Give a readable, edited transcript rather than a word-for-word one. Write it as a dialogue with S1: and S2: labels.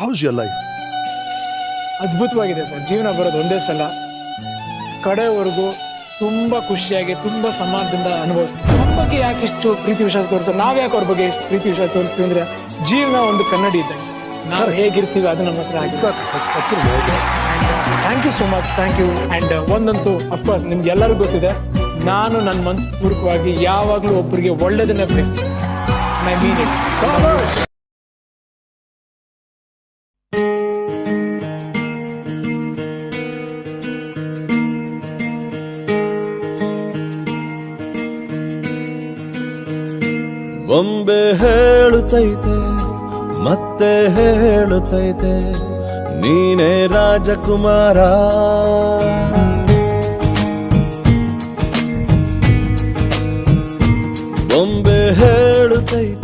S1: How's your life?
S2: ಅದ್ಭುತವಾಗಿದೆ sir. ಜೀವನ ಬರೋದು ಒಂದೇ ಸಲ, ಕಡೆವರೆಗೂ ತುಂಬಾ ಖುಷಿಯಾಗಿ ತುಂಬಾ ಸಮಾಧಾನದಿಂದ ಅನುಭವಿಸ್ತೀವಿ. ನಮ್ಮ ಬಗ್ಗೆ ಯಾಕೆ ಇಷ್ಟು ಪ್ರೀತಿ ವಿಶ್ವಾಸ ತೋರ್ತಾರೆ, ನಾವ್ ಯಾಕೆ ಅವ್ರ ಬಗ್ಗೆ ಇಷ್ಟು ಪ್ರೀತಿ ವಿಶ್ವಾಸ ತೋರಿಸ್ತೀವಿ ಅಂದ್ರೆ ಜೀವನ ಒಂದು ಕನ್ನಡಿ ಇದ್ದಂಗೆ. ನಾವು ಹೇಗಿರ್ತೀವಿ ಅದು ನಮ್ಮ ಹತ್ರ ಆಗಿದೆ. Thank you so much, thank you. And ಒಂದಂತೂ ಅಫ್ಕೋರ್ಸ್ ನಿಮ್ಗೆ ಎಲ್ಲರಿಗೂ ಗೊತ್ತಿದೆ, ನಾನು ನನ್ನ ಮನಸ್ಪೂರ್ವಕವಾಗಿ ಯಾವಾಗ್ಲೂ ಒಬ್ಬರಿಗೆ ಒಳ್ಳೇದನ್ನೇ ಬಯಸ್ತೀನಿ. I mean it.
S3: ಬೊಂಬೆ ಹೇಳುತ್ತೈತೆ ಮತ್ತೆ ಹೇಳುತ್ತೈತೆ ನೀನೇ ರಾಜಕುಮಾರ. ಬೊಂಬೆ ಹೇಳುತ್ತೈತೆ